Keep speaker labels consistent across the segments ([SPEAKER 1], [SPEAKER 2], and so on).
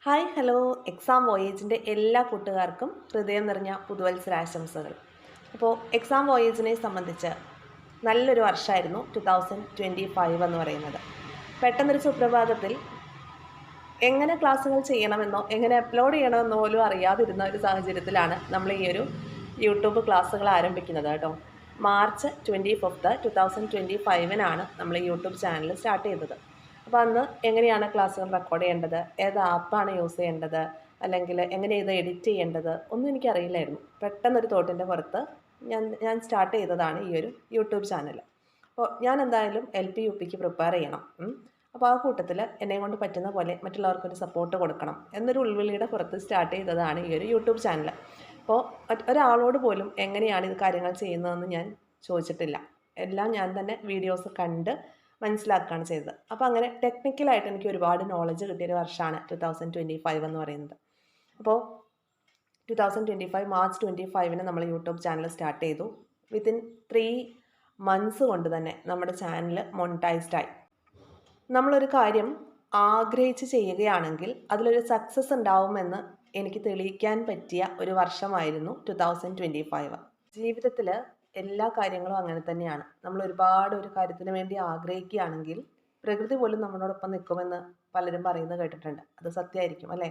[SPEAKER 1] Hi hello exam വോയേജിൻ്റെ എല്ലാ കൂട്ടുകാർക്കും ഹൃദയം നിറഞ്ഞ പുതുവത്സരാശംസകൾ. അപ്പോൾ എക്സാം വോയേജിനെ സംബന്ധിച്ച് നല്ലൊരു വർഷമായിരുന്നു 2025 എന്ന് പറയുന്നത്. പെട്ടെന്നൊരു സുപ്രഭാതത്തിൽ എങ്ങനെ ക്ലാസ്സുകൾ ചെയ്യണമെന്നോ എങ്ങനെ അപ്ലോഡ് ചെയ്യണമെന്നോ പോലും അറിയാതിരുന്ന ഒരു സാഹചര്യത്തിലാണ് നമ്മൾ ഈ ഒരു യൂട്യൂബ് ക്ലാസ്സുകൾ ആരംഭിക്കുന്നത് കേട്ടോ. മാർച്ച് 25 2025 നമ്മൾ യൂട്യൂബ് ചാനൽ സ്റ്റാർട്ട് ചെയ്തത്. അപ്പോൾ അന്ന് എങ്ങനെയാണ് ക്ലാസ്സുകൾ റെക്കോർഡ് ചെയ്യേണ്ടത്, ഏത് ആപ്പാണ് യൂസ് ചെയ്യേണ്ടത്, അല്ലെങ്കിൽ എങ്ങനെ ഇത് എഡിറ്റ് ചെയ്യേണ്ടത് ഒന്നും എനിക്കറിയില്ലായിരുന്നു. പെട്ടെന്നൊരു തോട്ടിൻ്റെ പുറത്ത് ഞാൻ സ്റ്റാർട്ട് ചെയ്തതാണ് ഈ ഒരു യൂട്യൂബ് ചാനൽ. അപ്പോൾ ഞാൻ എന്തായാലും LP UP പ്രിപ്പയർ ചെയ്യണം. അപ്പോൾ ആ കൂട്ടത്തിൽ എന്നെ കൊണ്ട് പറ്റുന്ന പോലെ മറ്റുള്ളവർക്കൊരു സപ്പോർട്ട് കൊടുക്കണം എന്നൊരു ഉൾവിളിയുടെ പുറത്ത് സ്റ്റാർട്ട് ചെയ്തതാണ് ഈ ഒരു യൂട്യൂബ് ചാനൽ. അപ്പോൾ ഒരാളോട് പോലും എങ്ങനെയാണ് ഇത് കാര്യങ്ങൾ ചെയ്യുന്നതെന്ന് ഞാൻ ചോദിച്ചിട്ടില്ല. എല്ലാം ഞാൻ തന്നെ വീഡിയോസ് കണ്ട് മനസ്സിലാക്കുകയാണ് ചെയ്തത്. അപ്പോൾ അങ്ങനെ ടെക്നിക്കലായിട്ട് എനിക്ക് ഒരുപാട് നോളജ് കിട്ടിയൊരു വർഷമാണ് 2025 എന്ന് പറയുന്നത്. അപ്പോൾ 2025 മാർച്ച് 25 നമ്മൾ യൂട്യൂബ് ചാനൽ സ്റ്റാർട്ട് ചെയ്തു. വിത്തിൻ 3 months കൊണ്ട് തന്നെ നമ്മുടെ ചാനൽ മോണിറ്റൈസ്ഡായി. നമ്മളൊരു കാര്യം ആഗ്രഹിച്ച് ചെയ്യുകയാണെങ്കിൽ അതിലൊരു സക്സസ് ഉണ്ടാവുമെന്ന് എനിക്ക് തെളിയിക്കാൻ പറ്റിയ ഒരു വർഷമായിരുന്നു 2025. ജീവിതത്തിൽ എല്ലാ കാര്യങ്ങളും അങ്ങനെ തന്നെയാണ്. നമ്മൾ ഒരുപാട് ഒരു കാര്യത്തിന് വേണ്ടി ആഗ്രഹിക്കുകയാണെങ്കിൽ പ്രകൃതി പോലും നമ്മളോടൊപ്പം നിൽക്കുമെന്ന് പലരും പറയുന്നത് കേട്ടിട്ടുണ്ട്. അത് സത്യമായിരിക്കും അല്ലേ?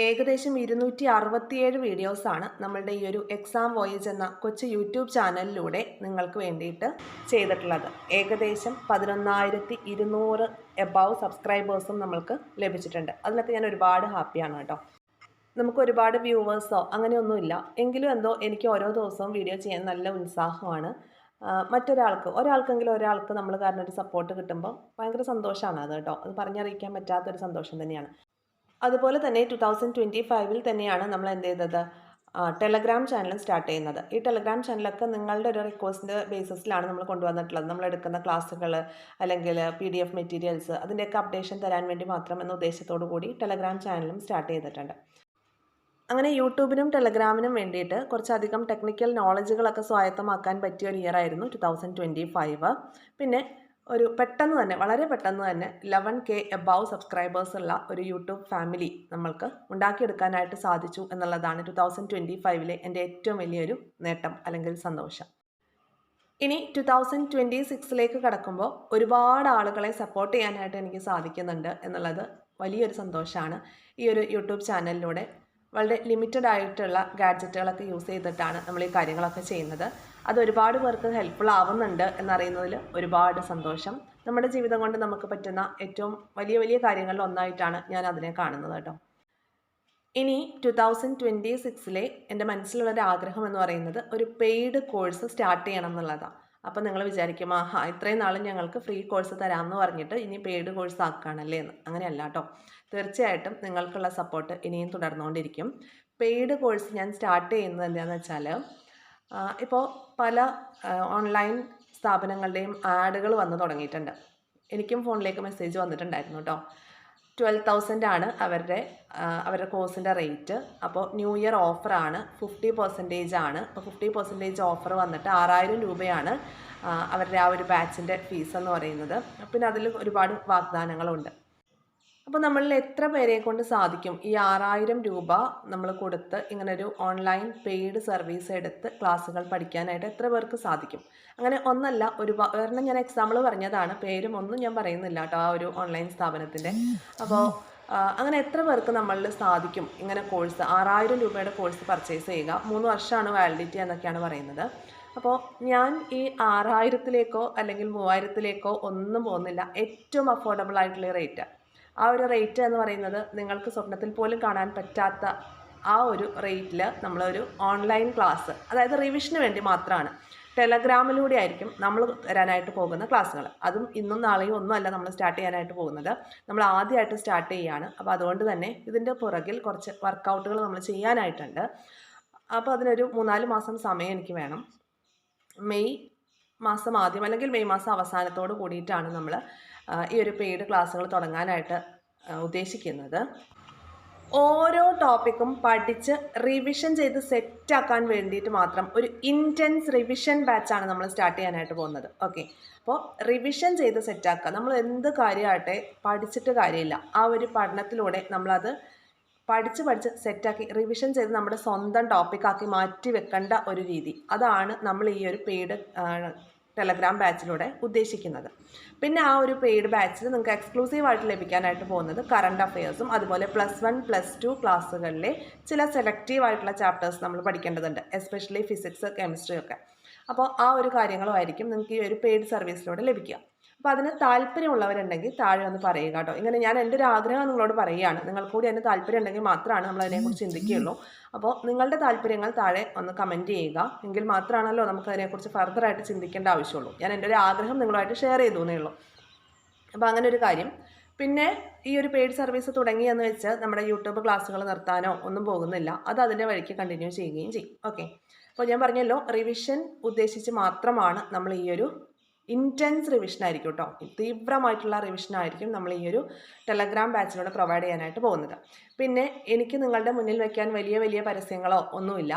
[SPEAKER 1] ഏകദേശം 267 വീഡിയോസാണ് നമ്മളുടെ ഈ ഒരു എക്സാം വോയേജ് എന്ന കൊച്ചു യൂട്യൂബ് ചാനലിലൂടെ നിങ്ങൾക്ക് വേണ്ടിയിട്ട് ചെയ്തിട്ടുള്ളത്. ഏകദേശം 11,200 എബവ് സബ്സ്ക്രൈബേഴ്സും നമ്മൾക്ക് ലഭിച്ചിട്ടുണ്ട്. അതിലൊക്കെ ഞാൻ ഒരുപാട് ഹാപ്പിയാണ് കേട്ടോ. നമുക്ക് ഒരുപാട് വ്യൂവേഴ്സോ അങ്ങനെയൊന്നുമില്ല, എങ്കിലും എന്തോ എനിക്ക് ഓരോ ദിവസവും വീഡിയോ ചെയ്യാൻ നല്ല ഉത്സാഹമാണ്. ഒരാൾക്കെങ്കിലും നമ്മൾ കാരണം ഒരു സപ്പോർട്ട് കിട്ടുമ്പോൾ ഭയങ്കര സന്തോഷമാണ് അത് കേട്ടോ. അത് പറഞ്ഞറിയിക്കാൻ പറ്റാത്തൊരു സന്തോഷം തന്നെയാണ്. അതുപോലെ തന്നെ 2025 തന്നെയാണ് നമ്മൾ എന്ത് ചെയ്തത്, ടെലഗ്രാം ചാനൽ സ്റ്റാർട്ട് ചെയ്യുന്നത്. ഈ ടെലഗ്രാം ചാനലൊക്കെ നിങ്ങളുടെ ഒരു റിക്വസ്റ്റിൻ്റെ ബേസിസിലാണ് നമ്മൾ കൊണ്ടുവന്നിട്ടുള്ളത്. നമ്മൾ എടുക്കുന്ന ക്ലാസ്സുകൾ അല്ലെങ്കിൽ PDF മെറ്റീരിയൽസ് അതിൻ്റെയൊക്കെ അപ്ഡേഷൻ തരാൻ വേണ്ടി മാത്രം എന്ന ഉദ്ദേശത്തോടു കൂടി ടെലഗ്രാം ചാനലും സ്റ്റാർട്ട് ചെയ്തിട്ടുണ്ട്. അങ്ങനെ യൂട്യൂബിനും ടെലഗ്രാമിനും വേണ്ടിയിട്ട് കുറച്ചധികം ടെക്നിക്കൽ നോളജുകളൊക്കെ സ്വായത്തമാക്കാൻ പറ്റിയ ഒരു ഇയർ ആയിരുന്നു 2025. പിന്നെ വളരെ പെട്ടെന്ന് തന്നെ 11K എബവ് സബ്സ്ക്രൈബേഴ്സ് ഉള്ള ഒരു യൂട്യൂബ് ഫാമിലി നമ്മൾക്ക് ഉണ്ടാക്കിയെടുക്കാനായിട്ട് സാധിച്ചു എന്നുള്ളതാണ് 2025 എൻ്റെ ഏറ്റവും വലിയൊരു നേട്ടം അല്ലെങ്കിൽ സന്തോഷം. ഇനി 2026 കടക്കുമ്പോൾ ഒരുപാട് ആളുകളെ സപ്പോർട്ട് ചെയ്യാനായിട്ട് എനിക്ക് സാധിക്കുന്നുണ്ട് എന്നുള്ളത് വലിയൊരു സന്തോഷമാണ്. ഈ ഒരു യൂട്യൂബ് ചാനലിലൂടെ വളരെ ലിമിറ്റഡ് ആയിട്ടുള്ള ഗാഡ്ജറ്റുകളൊക്കെ യൂസ് ചെയ്തിട്ടാണ് നമ്മൾ ഈ കാര്യങ്ങളൊക്കെ ചെയ്യുന്നത്. അത് ഒരുപാട് പേർക്ക് ഹെൽപ്ഫുൾ ആവുന്നുണ്ട് എന്നറിയുന്നതിൽ ഒരുപാട് സന്തോഷം. നമ്മുടെ ജീവിതം കൊണ്ട് നമുക്ക് പറ്റുന്ന ഏറ്റവും വലിയ വലിയ കാര്യങ്ങളിൽ ഒന്നായിട്ടാണ് ഞാൻ അതിനെ കാണുന്നത് കേട്ടോ. ഇനി 2026 എൻ്റെ മനസ്സിലുള്ളൊരു ആഗ്രഹം എന്ന് പറയുന്നത് ഒരു പെയ്ഡ് കോഴ്സ് സ്റ്റാർട്ട് ചെയ്യണം എന്നുള്ളതാണ്. അപ്പോൾ നിങ്ങൾ വിചാരിക്കും, ഇത്രയും നാളും ഞങ്ങൾക്ക് ഫ്രീ കോഴ്സ് തരാമെന്ന് പറഞ്ഞിട്ട് ഇനി പെയ്ഡ് കോഴ്സ് ആക്കുകയാണല്ലേ എന്ന്. അങ്ങനെയല്ല കേട്ടോ. തീർച്ചയായിട്ടും നിങ്ങൾക്കുള്ള സപ്പോർട്ട് ഇനിയും തുടർന്നുകൊണ്ടിരിക്കും. പെയ്ഡ് കോഴ്സ് ഞാൻ സ്റ്റാർട്ട് ചെയ്യുന്നത് എന്താണെന്ന് വെച്ചാൽ, ഇപ്പോൾ പല ഓൺലൈൻ സ്ഥാപനങ്ങളുടെയും ആഡുകൾ വന്നു തുടങ്ങിയിട്ടുണ്ട്. എനിക്കും ഫോണിലേക്ക് മെസ്സേജ് വന്നിട്ടുണ്ടായിരുന്നു കേട്ടോ. 12,000 ആണ് അവരുടെ കോഴ്സിൻ്റെ റേറ്റ്. അപ്പോൾ ന്യൂ ഇയർ ഓഫറാണ്, 50% ആണ്. അപ്പോൾ 50% ഓഫർ വന്നിട്ട് 6,000 രൂപയാണ് അവരുടെ ആ ഒരു ബാച്ചിൻ്റെ ഫീസ് എന്ന് പറയുന്നത്. പിന്നെ അതിൽ ഒരുപാട് വാഗ്ദാനങ്ങളുണ്ട്. അപ്പോൾ നമ്മളിൽ എത്ര പേരെ കൊണ്ട് സാധിക്കും ഈ 6,000 രൂപ നമ്മൾ കൊടുത്ത് ഇങ്ങനൊരു ഓൺലൈൻ പെയ്ഡ് സർവീസ് എടുത്ത് ക്ലാസ്സുകൾ പഠിക്കാനായിട്ട് എത്ര പേർക്ക് സാധിക്കും? അങ്ങനെ ഒന്നല്ല, ഒരെണ്ണം ഞാൻ എക്സാമ്പിൾ പറഞ്ഞതാണ്, പേരും ഒന്നും ഞാൻ പറയുന്നില്ല കേട്ടോ ആ ഒരു ഓൺലൈൻ സ്ഥാപനത്തിൻ്റെ. അപ്പോൾ അങ്ങനെ എത്ര പേർക്ക് നമ്മളിൽ സാധിക്കും ഇങ്ങനെ കോഴ്സ് 6,000 രൂപയുടെ കോഴ്സ് പർച്ചേസ് ചെയ്യുക? 3 വർഷമാണ് വാലിഡിറ്റി എന്നൊക്കെയാണ് പറയുന്നത്. അപ്പോൾ ഞാൻ ഈ 6,000 അല്ലെങ്കിൽ 3,000 ഒന്നും പോകുന്നില്ല. ഏറ്റവും അഫോർഡബിൾ ആയിട്ടുള്ള റേറ്റ്, ആ ഒരു റേറ്റ് എന്ന് പറയുന്നത് നിങ്ങൾക്ക് സ്വപ്നത്തിൽ പോലും കാണാൻ പറ്റാത്ത ആ ഒരു റേറ്റിൽ നമ്മളൊരു ഓൺലൈൻ ക്ലാസ്, അതായത് റിവിഷന് വേണ്ടി മാത്രമാണ്, ടെലഗ്രാമിലൂടെ ആയിരിക്കും നമ്മൾ തരാനായിട്ട് പോകുന്ന ക്ലാസ്സുകൾ. അതും ഇന്നും നാളെയും ഒന്നുമല്ല നമ്മൾ സ്റ്റാർട്ട് ചെയ്യാനായിട്ട് പോകുന്നത്, നമ്മൾ ആദ്യമായിട്ട് സ്റ്റാർട്ട് ചെയ്യുകയാണ്. അപ്പോൾ അതുകൊണ്ട് തന്നെ ഇതിൻ്റെ പുറകിൽ കുറച്ച് വർക്കൗട്ടുകൾ നമ്മൾ ചെയ്യാനായിട്ടുണ്ട്. അപ്പോൾ അതിനൊരു 3-4 മാസം സമയം എനിക്ക് വേണം. മെയ് മാസം ആദ്യം അല്ലെങ്കിൽ മെയ് മാസം അവസാനത്തോട് കൂടിയിട്ടാണ് നമ്മൾ ഈ ഒരു പെയ്ഡ് ക്ലാസ്സുകൾ തുടങ്ങാനായിട്ട് ഉദ്ദേശിക്കുന്നത്. ഓരോ ടോപ്പിക്കും പഠിച്ച് റിവിഷൻ ചെയ്ത് സെറ്റാക്കാൻ വേണ്ടിയിട്ട് മാത്രം ഒരു ഇൻറ്റൻസ് റിവിഷൻ ബാച്ചാണ് നമ്മൾ സ്റ്റാർട്ട് ചെയ്യാനായിട്ട് പോകുന്നത്. ഓക്കെ, അപ്പോൾ റിവിഷൻ ചെയ്ത് സെറ്റാക്കുക. നമ്മൾ എന്ത് കാര്യമാകട്ടെ പഠിച്ചിട്ട് കാര്യമില്ല. ആ ഒരു പഠനത്തിലൂടെ നമ്മളത് പഠിച്ച് സെറ്റാക്കി റിവിഷൻ ചെയ്ത് നമ്മുടെ സ്വന്തം ടോപ്പിക്കാക്കി മാറ്റി വെക്കേണ്ട ഒരു രീതി. അതാണ് നമ്മൾ ഈ ഒരു പെയ്ഡ് ടെലഗ്രാം ബാച്ചിലൂടെ ഉദ്ദേശിക്കുന്നത്. പിന്നെ ആ ഒരു പെയ്ഡ് ബാച്ചിൽ നിങ്ങൾക്ക് എക്സ്ക്ലൂസീവായിട്ട് ലഭിക്കാനായിട്ട് പോകുന്നത് കറണ്ട് അഫെയർസും അതുപോലെ +1 +2 ക്ലാസ്സുകളിലെ ചില സെലക്റ്റീവ് ആയിട്ടുള്ള ചാപ്റ്റേഴ്സ് നമ്മൾ പഠിക്കേണ്ടതുണ്ട്, എസ്പെഷ്യലി ഫിസിക്സ്, കെമിസ്ട്രി ഒക്കെ. അപ്പോൾ ആ ഒരു കാര്യങ്ങളുമായിരിക്കും നിങ്ങൾക്ക് ഈ ഒരു പെയ്ഡ് സർവീസിലൂടെ ലഭിക്കുക. അപ്പോൾ അതിന് താല്പര്യമുള്ളവരുണ്ടെങ്കിൽ താഴെ ഒന്ന് പറയുക കേട്ടോ. ഇങ്ങനെ ഞാൻ എൻ്റെ ഒരു ആഗ്രഹം നിങ്ങളോട് പറയുകയാണ്. നിങ്ങൾക്ക് കൂടി അതിന് താല്പര്യം ഉണ്ടെങ്കിൽ മാത്രമാണ് നമ്മൾ അതിനെക്കുറിച്ച് ചിന്തിക്കുകയുള്ളൂ. അപ്പോൾ നിങ്ങളുടെ താല്പര്യങ്ങൾ താഴെ ഒന്ന് കമൻറ്റ് ചെയ്യുക. എങ്കിൽ മാത്രമാണല്ലോ നമുക്ക് അതിനെക്കുറിച്ച് ഫർദറായിട്ട് ചിന്തിക്കേണ്ട ആവശ്യമുള്ളൂ. ഞാൻ എൻ്റെ ഒരു ആഗ്രഹം നിങ്ങളുമായിട്ട് ഷെയർ ചെയ്തു എന്നേ ഉള്ളൂ. അപ്പോൾ അങ്ങനെ ഒരു കാര്യം. പിന്നെ ഈ ഒരു പെയ്ഡ് സർവീസ് തുടങ്ങിയെന്ന് വെച്ച് നമ്മുടെ യൂട്യൂബ് ക്ലാസ്സുകൾ നിർത്താനോ ഒന്നും പോകുന്നില്ല. അത് അതിൻ്റെ വഴിക്ക് കണ്ടിന്യൂ ചെയ്യുകയും ചെയ്യും. ഓക്കെ, അപ്പോൾ ഞാൻ പറഞ്ഞല്ലോ, റിവിഷൻ ഉദ്ദേശിച്ച് മാത്രമാണ് നമ്മൾ ഈ ഒരു ഇൻറ്റൻസ് റിവിഷൻ ആയിരിക്കും കേട്ടോ, തീവ്രമായിട്ടുള്ള റിവിഷൻ ആയിരിക്കും നമ്മൾ ഈ ഒരു ടെലഗ്രാം ബാച്ചിലൂടെ പ്രൊവൈഡ് ചെയ്യാനായിട്ട് പോകുന്നത്. പിന്നെ എനിക്ക് നിങ്ങളുടെ മുന്നിൽ വയ്ക്കാൻ വലിയ വലിയ പരസ്യങ്ങളോ ഒന്നുമില്ല.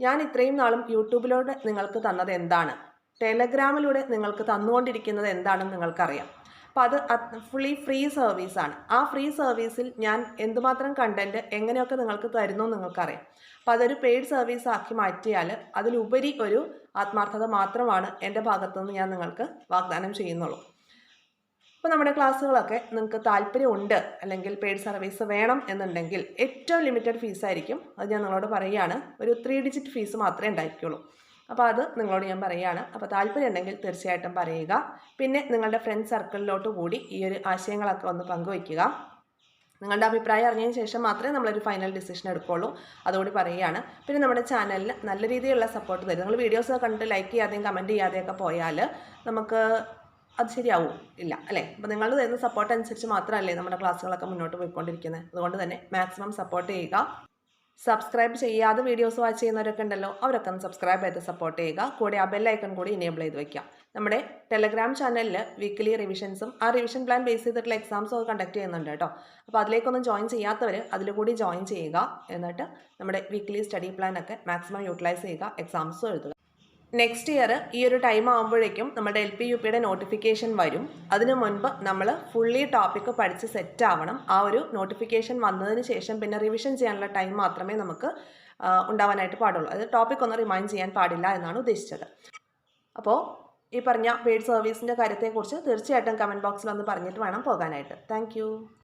[SPEAKER 1] ഞാൻ ഇത്രയും നാളും യൂട്യൂബിലൂടെ നിങ്ങൾക്ക് തന്നത് എന്താണ്, ടെലഗ്രാമിലൂടെ നിങ്ങൾക്ക് തന്നുകൊണ്ടിരിക്കുന്നത് എന്താണെന്ന് നിങ്ങൾക്കറിയാം. അപ്പോൾ അത് ഫുള്ളി ഫ്രീ സർവീസാണ്. ആ ഫ്രീ സർവീസിൽ ഞാൻ എന്തുമാത്രം കണ്ടൻറ്റ് എങ്ങനെയൊക്കെ നിങ്ങൾക്ക് തരുന്നു നിങ്ങൾക്കറിയാം. അപ്പോൾ അതൊരു പെയ്ഡ് സർവീസ് ആക്കി മാറ്റിയാൽ അതിലുപരി ഒരു ആത്മാർത്ഥത മാത്രമാണ് എൻ്റെ ഭാഗത്തുനിന്ന് ഞാൻ നിങ്ങൾക്ക് വാഗ്ദാനം ചെയ്യുന്നുള്ളൂ. അപ്പോൾ നമ്മുടെ ക്ലാസ്സുകളൊക്കെ നിങ്ങൾക്ക് താല്പര്യമുണ്ട് അല്ലെങ്കിൽ പെയ്ഡ് സർവീസ് വേണം എന്നുണ്ടെങ്കിൽ ഏറ്റവും ലിമിറ്റഡ് ഫീസായിരിക്കും. അത് ഞാൻ നിങ്ങളോട് പറയുകയാണ്, ഒരു 3 ഡിജിറ്റ് ഫീസ് മാത്രമേ ഉണ്ടായിരിക്കുള്ളൂ. അപ്പോൾ അത് നിങ്ങളോട് ഞാൻ പറയുകയാണ്. അപ്പോൾ താല്പര്യം ഉണ്ടെങ്കിൽ തീർച്ചയായിട്ടും പറയുക. പിന്നെ നിങ്ങളുടെ ഫ്രണ്ട് സർക്കിളിലോട്ട് കൂടി ഈ ഒരു ആശയങ്ങളൊക്കെ ഒന്ന് പങ്കുവയ്ക്കുക. നിങ്ങളുടെ അഭിപ്രായം അറിഞ്ഞതിന് ശേഷം മാത്രമേ നമ്മളൊരു ഫൈനൽ ഡിസിഷൻ എടുക്കുകയുള്ളൂ. അതുകൂടി പറയുകയാണ്. പിന്നെ നമ്മുടെ ചാനലിൽ നല്ല രീതിയിലുള്ള സപ്പോർട്ട് തരും. നിങ്ങൾ വീഡിയോസ് കണ്ടിട്ട് ലൈക്ക് ചെയ്യാതെയും കമൻറ്റ് ചെയ്യാതെയൊക്കെ പോയാൽ നമുക്ക് അത് ശരിയാവും ഇല്ല അല്ലേ. അപ്പോൾ നിങ്ങൾ തരുന്ന സപ്പോർട്ട് അനുസരിച്ച് മാത്രമല്ലേ നമ്മുടെ ക്ലാസ്സുകളൊക്കെ മുന്നോട്ട് പോയിക്കൊണ്ടിരിക്കുന്നത്. അതുകൊണ്ട് തന്നെ മാക്സിമം സപ്പോർട്ട് ചെയ്യുക. സബ്സ്ക്രൈബ് ചെയ്യാതെ വീഡിയോസ് വാച്ച് ചെയ്യുന്നവരൊക്കെ ഉണ്ടല്ലോ, അവരൊക്കെ ഒന്ന് സബ്സ്ക്രൈബ് ചെയ്ത് സപ്പോർട്ട് ചെയ്യുക. കൂടെ ആ ബെൽ ഐക്കൺ കൂടി എനേബിൾ ചെയ്ത് വയ്ക്കുക. നമ്മുടെ ടെലഗ്രാം ചാനലിൽ വീക്ക്ലി റിവിഷൻസും ആ റിവിഷൻ പ്ലാൻ ബേസ് ചെയ്തിട്ടുള്ള എക്സാംസും ഒക്കെ കണ്ടക്ട് ചെയ്യുന്നുണ്ട് കേട്ടോ. അപ്പോൾ അതിലേക്കൊന്നും ജോയിൻ ചെയ്യാത്തവർ അതിൽ കൂടി ജോയിൻ ചെയ്യുക. എന്നിട്ട് നമ്മുടെ വീക്ക്ലി സ്റ്റഡി പ്ലാൻ ഒക്കെ മാക്സിമം യൂട്ടിലൈസ് ചെയ്യുക, എക്സാംസും എഴുതുക. നെക്സ്റ്റ് ഇയർ ഈ ഒരു ടൈം ആകുമ്പോഴേക്കും നമ്മുടെ LPUPയുടെ നോട്ടിഫിക്കേഷൻ വരും. അതിനു മുൻപ് നമ്മൾ ഫുള്ളി ടോപ്പിക്ക് പഠിച്ച് സെറ്റ് ആവണം. ആ ഒരു നോട്ടിഫിക്കേഷൻ വന്നതിന് ശേഷം പിന്നെ റിവിഷൻ ചെയ്യാനുള്ള ടൈം മാത്രമേ നമുക്ക് ഉണ്ടാവാനായിട്ട് പാടുള്ളൂ. അത് ടോപ്പിക് ഒന്നും റിമൈൻഡ് ചെയ്യാൻ പാടില്ല എന്നാണ് ഉദ്ദേശിച്ചത്. അപ്പോൾ ഈ പറഞ്ഞ പെയ്ഡ് സർവീസിൻ്റെ കാര്യത്തെക്കുറിച്ച് തീർച്ചയായിട്ടും കമൻറ്റ് ബോക്സിൽ ഒന്ന് പറഞ്ഞിട്ട് വേണം പോകാനായിട്ട്. താങ്ക്